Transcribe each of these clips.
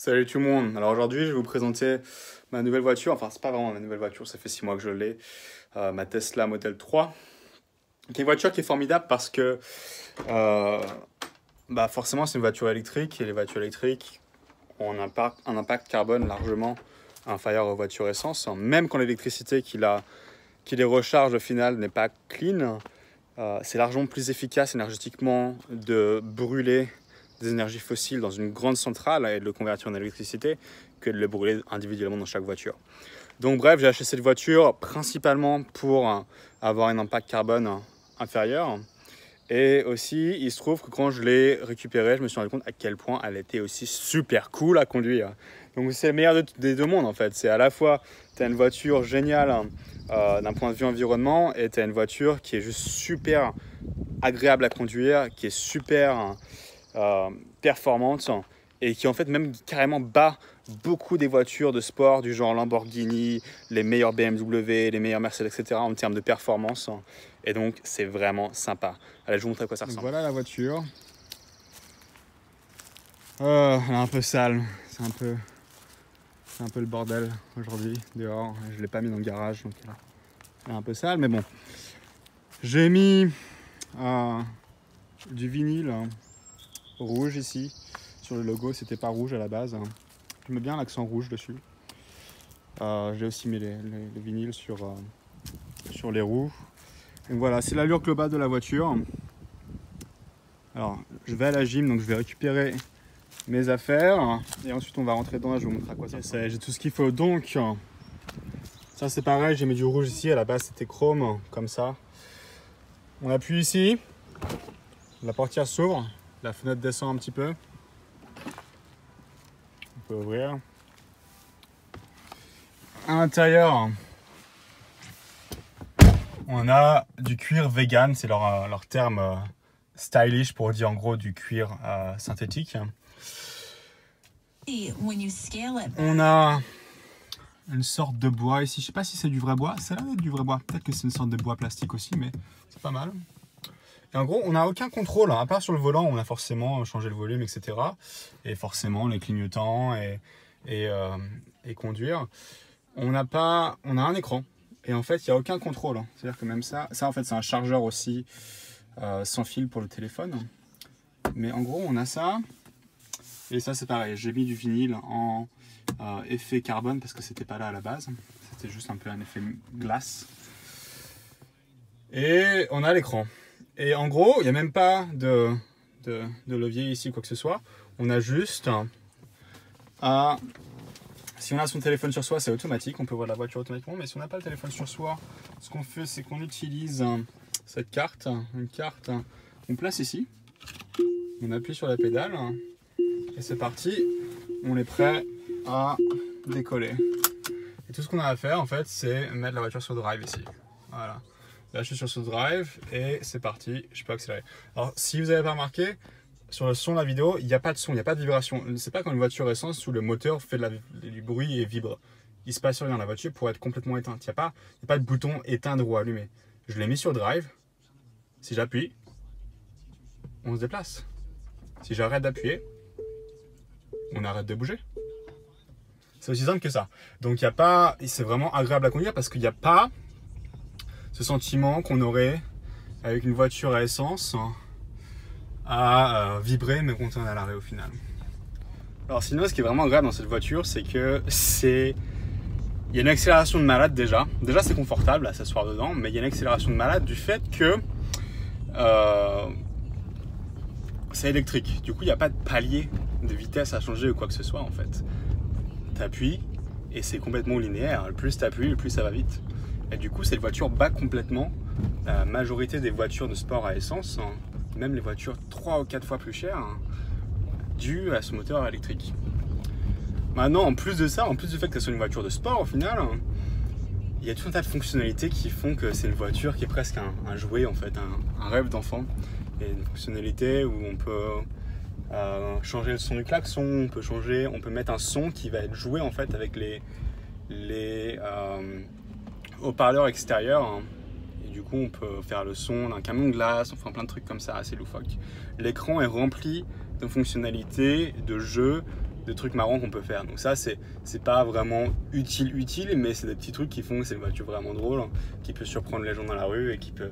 Salut tout le monde. Alors aujourd'hui, je vais vous présenter ma nouvelle voiture. Enfin, c'est pas vraiment ma nouvelle voiture, ça fait 6 mois que je l'ai. Ma Tesla Model 3. C'est une voiture qui est formidable parce que euh, forcément, c'est une voiture électrique et les voitures électriques ont un impact carbone largement inférieur aux voitures essence. Même quand l'électricité qui les recharge au final n'est pas clean, c'est largement plus efficace énergétiquement de brûler des énergies fossiles dans une grande centrale et de le convertir en électricité que de le brûler individuellement dans chaque voiture. Donc bref, j'ai acheté cette voiture principalement pour avoir un impact carbone inférieur. Et aussi, il se trouve que quand je l'ai récupérée, je me suis rendu compte à quel point elle était aussi super cool à conduire. Donc c'est le meilleur des deux mondes en fait. C'est à la fois, tu as une voiture géniale d'un point de vue environnement et tu as une voiture qui est juste super agréable à conduire, qui est super performante et qui en fait même carrément bat beaucoup des voitures de sport du genre Lamborghini, les meilleurs BMW, les meilleurs Mercedes, etc. en termes de performance. Et donc c'est vraiment sympa. Allez, je vous montre à quoi ça ressemble. Donc voilà la voiture. Elle est un peu sale, c'est un peu le bordel aujourd'hui dehors. Je ne l'ai pas mis dans le garage, donc elle est un peu sale, mais bon. J'ai mis du vinyle rouge ici sur le logo, c'était pas rouge à la base. J'aime bien l'accent rouge dessus. J'ai aussi mis les vinyles sur les roues. Donc voilà, c'est l'allure globale de la voiture. Alors, je vais à la gym, donc je vais récupérer mes affaires et ensuite on va rentrer dedans et je vous montrer à quoi ça ressemble. J'ai tout ce qu'il faut. Donc, ça c'est pareil, j'ai mis du rouge ici. À la base, c'était chrome, comme ça. On appuie ici, la portière s'ouvre, la fenêtre descend un petit peu. On peut ouvrir. À l'intérieur, on a du cuir vegan, c'est leur terme stylish pour dire en gros du cuir synthétique. On a une sorte de bois ici, je sais pas si c'est du vrai bois, ça a l'air d'être du vrai bois, peut-être que c'est une sorte de bois plastique aussi, mais c'est pas mal. Et en gros, on n'a aucun contrôle, à part sur le volant, on a forcément changé le volume, etc. Et forcément les clignotants et conduire. On a un écran. Et en fait, il n'y a aucun contrôle. C'est-à-dire que même ça en fait, c'est un chargeur aussi sans fil pour le téléphone. Mais en gros, on a ça. Et ça, c'est pareil. J'ai mis du vinyle en effet carbone parce que c'était pas là à la base. C'était juste un peu un effet glace. Et on a l'écran. Et en gros, il n'y a même pas de levier ici ou quoi que ce soit. On a juste si on a son téléphone sur soi, c'est automatique. On peut voir la voiture automatiquement. Mais si on n'a pas le téléphone sur soi, ce qu'on fait, c'est qu'on utilise cette carte. Une carte qu'on place ici. On appuie sur la pédale. Et c'est parti. On est prêt à décoller. Et tout ce qu'on a à faire, en fait, c'est mettre la voiture sur drive ici. Voilà. Là, je suis sur ce drive et c'est parti, je peux accélérer. Alors, si vous n'avez pas remarqué, sur le son de la vidéo, il n'y a pas de son, il n'y a pas de vibration. C'est pas quand une voiture essence où le moteur fait du bruit et vibre. Il ne se passe rien, la voiture pour être complètement éteinte. Il n'y a pas de bouton éteindre ou allumer. Je l'ai mis sur drive. Si j'appuie, on se déplace. Si j'arrête d'appuyer, on arrête de bouger. C'est aussi simple que ça. Donc, c'est vraiment agréable à conduire parce qu'il n'y a pas ce sentiment qu'on aurait avec une voiture à essence à vibrer mais quand on est à l'arrêt au final. Alors sinon, ce qui est vraiment agréable dans cette voiture, c'est que il y a une accélération de malade déjà. Déjà c'est confortable à s'asseoir dedans, mais il y a une accélération de malade du fait que c'est électrique. Du coup, il n'y a pas de palier de vitesse à changer ou quoi que ce soit en fait. Tu appuies et c'est complètement linéaire. Le plus tu appuies, le plus ça va vite. Et du coup, cette voiture bat complètement la majorité des voitures de sport à essence, même les voitures 3 ou 4 fois plus chères, dû à ce moteur électrique. Maintenant, en plus de ça, en plus du fait que ce soit une voiture de sport, au final, il y a tout un tas de fonctionnalités qui font que c'est une voiture qui est presque un jouet, en fait, un rêve d'enfant. Il y a une fonctionnalité où on peut changer le son du klaxon, on peut mettre un son qui va être joué en fait avec les haut-parleurs extérieurs. Et du coup, on peut faire le son d'un camion de glace, enfin plein de trucs comme ça assez loufoques. L'écran est rempli de fonctionnalités, de jeux trucs marrants qu'on peut faire. Donc ça, c'est pas vraiment utile, mais c'est des petits trucs qui font que c'est une voiture vraiment drôle, qui peut surprendre les gens dans la rue et qui peut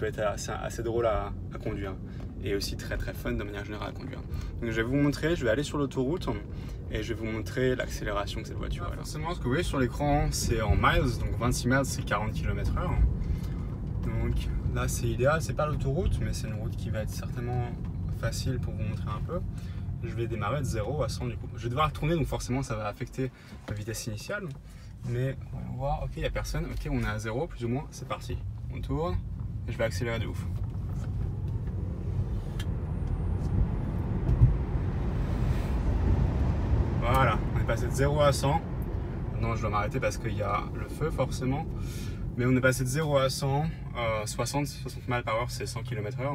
être assez drôle à conduire. Et aussi très très fun de manière générale à conduire. Donc je vais vous montrer, je vais aller sur l'autoroute et je vais vous montrer l'accélération de cette voiture. Alors, forcément, ce que vous voyez sur l'écran, c'est en miles, donc 26 miles, c'est 40 km/h. Donc là, c'est idéal, c'est pas l'autoroute, mais c'est une route qui va être certainement facile pour vous montrer un peu. Je vais démarrer de 0 à 100 du coup. Je vais devoir tourner, donc forcément ça va affecter la vitesse initiale. Mais on va voir, ok, il n'y a personne, ok, on est à 0 plus ou moins, c'est parti. On tourne et je vais accélérer de ouf. Voilà, on est passé de 0 à 100. Maintenant je dois m'arrêter parce qu'il y a le feu forcément. Mais on est passé de 0 à 100, 60 miles par heure, c'est 100 km/h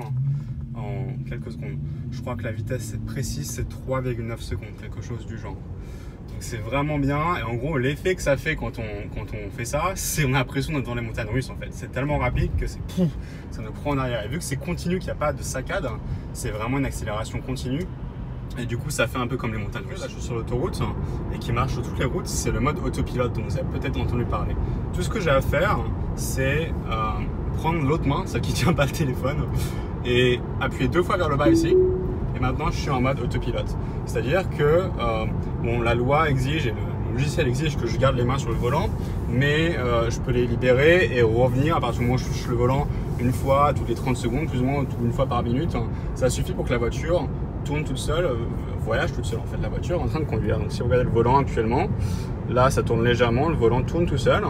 en quelques secondes. Je crois que la vitesse précise c'est 3,9 secondes, quelque chose du genre. Donc c'est vraiment bien. Et en gros, l'effet que ça fait quand on fait ça, c'est on a l'impression d'être dans les montagnes russes en fait. C'est tellement rapide que c'est pouf, ça nous prend en arrière. Et vu que c'est continu, qu'il n'y a pas de saccade, c'est vraiment une accélération continue. Et du coup, ça fait un peu comme les montagnes russes. Là, je suis sur l'autoroute et qui marche sur toutes les routes. C'est le mode autopilote dont vous avez peut-être entendu parler. Tout ce que j'ai à faire, c'est prendre l'autre main, celle qui ne tient pas le téléphone, et appuyer 2 fois vers le bas ici. Et maintenant, je suis en mode autopilote. C'est-à-dire que bon, la loi exige et le logiciel exige que je garde les mains sur le volant, mais je peux les libérer et revenir à partir du moment où je touche le volant une fois toutes les 30 secondes, plus ou moins une fois par minute. Ça suffit pour que la voiture tourne toute seule, voyage toute seule en fait, la voiture est en train de conduire. Donc si vous regardez le volant actuellement, là ça tourne légèrement, le volant tourne tout seul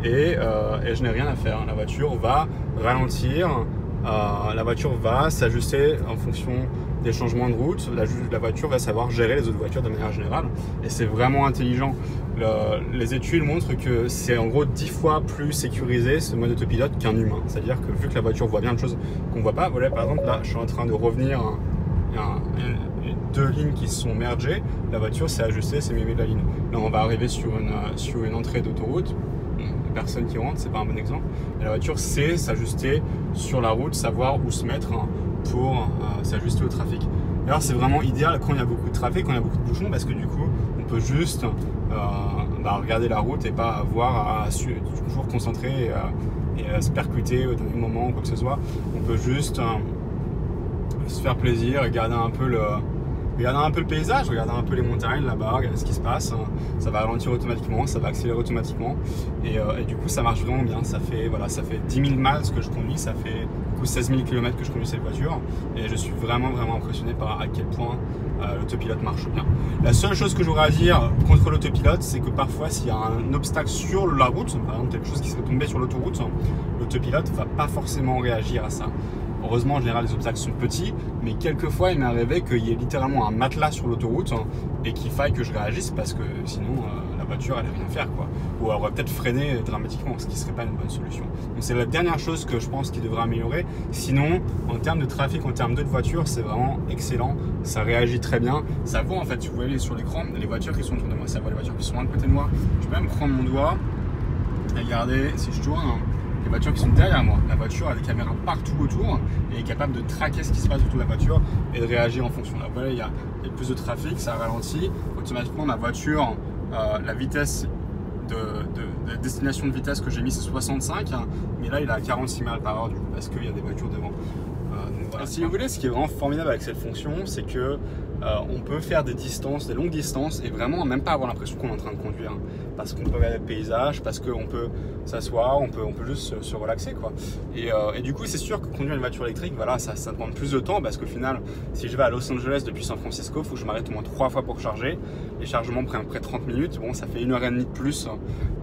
et je n'ai rien à faire. La voiture va ralentir, la voiture va s'ajuster en fonction des changements de route, la voiture va savoir gérer les autres voitures de manière générale et c'est vraiment intelligent. Les études montrent que c'est en gros 10 fois plus sécurisé ce mode autopilote qu'un humain. C'est-à-dire que vu que la voiture voit bien de choses qu'on ne voit pas, voilà, par exemple là je suis en train de revenir, il y a 2 lignes qui se sont mergées, la voiture s'est ajustée, s'est mis de la ligne. Là on va arriver sur une entrée d'autoroute, personne qui rentre, c'est pas un bon exemple, et la voiture sait s'ajuster sur la route, savoir où se mettre pour s'ajuster au trafic. Et alors c'est vraiment idéal quand il y a beaucoup de trafic, quand il y a beaucoup de bouchons, parce que du coup on peut juste regarder la route et pas avoir à toujours concentrer et se percuter au dernier moment ou quoi que ce soit. On peut juste se faire plaisir et regarder un peu le paysage, regarder un peu les montagnes là-bas, regarder ce qui se passe. Ça va ralentir automatiquement, ça va accélérer automatiquement et du coup ça marche vraiment bien. Ça fait 10 000 miles que je conduis, ça fait du coup 16 000 km que je conduis cette voiture et je suis vraiment impressionné par à quel point l'autopilote marche bien. La seule chose que j'aurais à dire contre l'autopilote, c'est que parfois s'il y a un obstacle sur la route, par exemple quelque chose qui serait tombé sur l'autoroute, l'autopilote ne va pas forcément réagir à ça. Heureusement, en général, les obstacles sont petits, mais quelquefois, il m'est arrivé qu'il y ait littéralement un matelas sur l'autoroute et qu'il faille que je réagisse parce que sinon, la voiture, elle n'allait rien faire, quoi. Ou elle aurait peut-être freiné dramatiquement, ce qui ne serait pas une bonne solution. Donc, c'est la dernière chose que je pense qu'il devrait améliorer. Sinon, en termes de trafic, en termes de voitures, c'est vraiment excellent. Ça réagit très bien. Ça voit, en fait, si vous voyez sur l'écran, les voitures qui sont autour de moi. Ça voit les voitures qui sont à côté de moi. Je peux même prendre mon doigt et regarder si je tourne. Les voitures qui sont derrière moi. La voiture a des caméras partout autour et est capable de traquer ce qui se passe autour de la voiture et de réagir en fonction. Là, voilà, il y a plus de trafic, ça ralentit. Automatiquement, ma voiture, la vitesse de destination de vitesse que j'ai mis, c'est 65. Mais là, il est à 46 miles par heure du coup, parce qu'il y a des voitures devant. Voilà. Si vous voulez, ce qui est vraiment formidable avec cette fonction, c'est que on peut faire des distances, des longues distances et vraiment même pas avoir l'impression qu'on est en train de conduire. Parce qu'on peut regarder le paysage, parce qu'on peut s'asseoir, on peut juste se relaxer, quoi. Et du coup, c'est sûr que conduire une voiture électrique, voilà, ça demande plus de temps parce qu'au final, si je vais à Los Angeles depuis San Francisco, il faut que je m'arrête au moins 3 fois pour charger. Les chargements prennent près de 30 minutes, bon, ça fait 1h30 de plus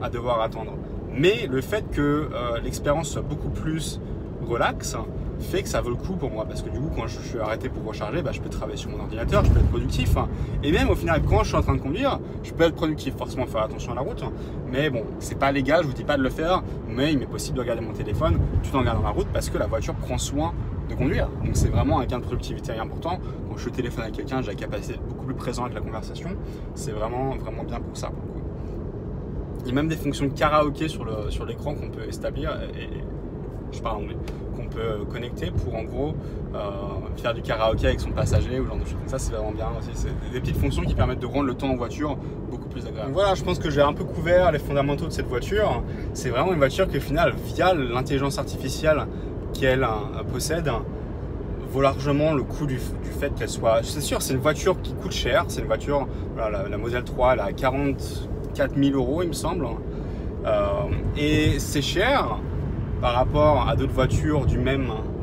à devoir attendre. Mais le fait que l'expérience soit beaucoup plus relaxe, fait que ça vaut le coup pour moi parce que du coup quand je suis arrêté pour recharger, je peux travailler sur mon ordinateur, je peux être productif et même au final quand je suis en train de conduire je peux être productif, forcément faire attention à la route mais bon c'est pas légal, je vous dis pas de le faire mais il m'est possible de regarder mon téléphone tout en regardant la route parce que la voiture prend soin de conduire, donc c'est vraiment un gain de productivité important. Quand je suis au téléphone avec quelqu'un, j'ai la capacité d'être beaucoup plus présent avec la conversation, c'est vraiment bien pour ça pour le coup. Il y a même des fonctions de karaoké sur l'écran qu'on peut établir et je parle anglais, qu'on peut connecter pour en gros faire du karaoké avec son passager ou genre de choses comme ça. C'est vraiment bien aussi. C'est des petites fonctions qui permettent de rendre le temps en voiture beaucoup plus agréable. Donc voilà, je pense que j'ai un peu couvert les fondamentaux de cette voiture. C'est vraiment une voiture qui au final, via l'intelligence artificielle qu'elle possède, vaut largement le coût du fait qu'elle soit... C'est sûr, c'est une voiture qui coûte cher. C'est une voiture, voilà, la Model 3, elle a 44 000 €, il me semble. Et c'est cher par rapport à d'autres voitures de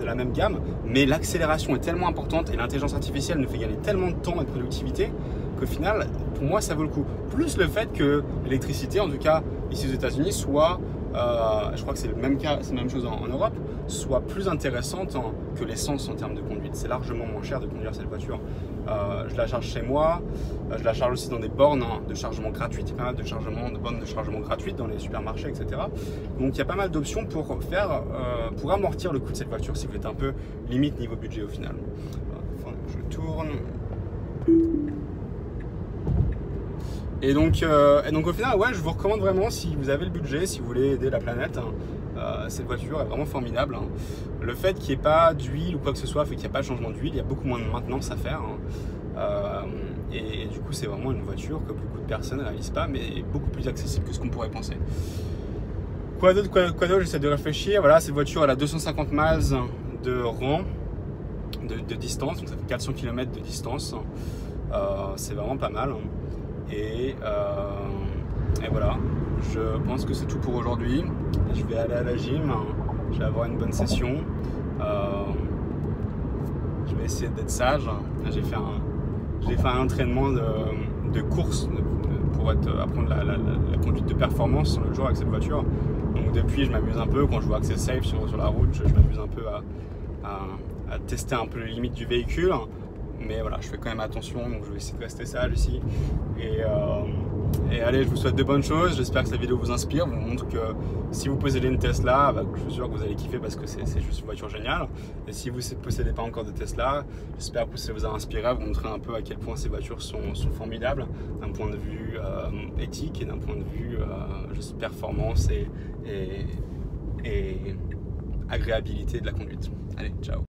la même gamme, mais l'accélération est tellement importante et l'intelligence artificielle nous fait gagner tellement de temps et de productivité qu'au final, pour moi, ça vaut le coup. Plus le fait que l'électricité, en tout cas ici aux États-Unis, soit, je crois que c'est le même cas, c'est la même chose en Europe, soit plus intéressante que l'essence en termes de conduite. C'est largement moins cher de conduire cette voiture. Je la charge chez moi, je la charge aussi dans des bornes de chargement gratuites. Il y a pas mal de bornes de chargement gratuites dans les supermarchés, etc. Donc il y a pas mal d'options pour amortir le coût de cette voiture si vous êtes un peu limite niveau budget au final. Je tourne. Et donc au final, ouais, je vous recommande vraiment si vous avez le budget, si vous voulez aider la planète. Cette voiture est vraiment formidable. Le fait qu'il n'y ait pas d'huile ou quoi que ce soit fait qu'il n'y a pas de changement d'huile, il y a beaucoup moins de maintenance à faire. Et du coup, c'est vraiment une voiture que beaucoup de personnes ne réalisent pas, mais beaucoup plus accessible que ce qu'on pourrait penser. Quoi d'autre, j'essaie de réfléchir. Voilà, cette voiture, elle a 250 miles de rang, de distance, donc ça fait 400 km de distance. C'est vraiment pas mal. Et voilà, je pense que c'est tout pour aujourd'hui. Je vais aller à la gym, je vais avoir une bonne session. Je vais essayer d'être sage. J'ai fait un entraînement de course pour apprendre la conduite de performance le jour avec cette voiture. Donc depuis, je m'amuse un peu quand je vois que c'est safe sur la route. Je m'amuse un peu à tester un peu les limites du véhicule. Mais voilà, je fais quand même attention, donc je vais essayer de rester sage ici. Et allez, je vous souhaite de bonnes choses. J'espère que cette vidéo vous inspire, vous montre que si vous possédez une Tesla, je suis sûr que vous allez kiffer parce que c'est juste une voiture géniale. Et si vous ne possédez pas encore de Tesla, j'espère que ça vous a inspiré à vous montrer un peu à quel point ces voitures sont formidables d'un point de vue éthique et d'un point de vue juste performance et agréabilité de la conduite. Allez, ciao.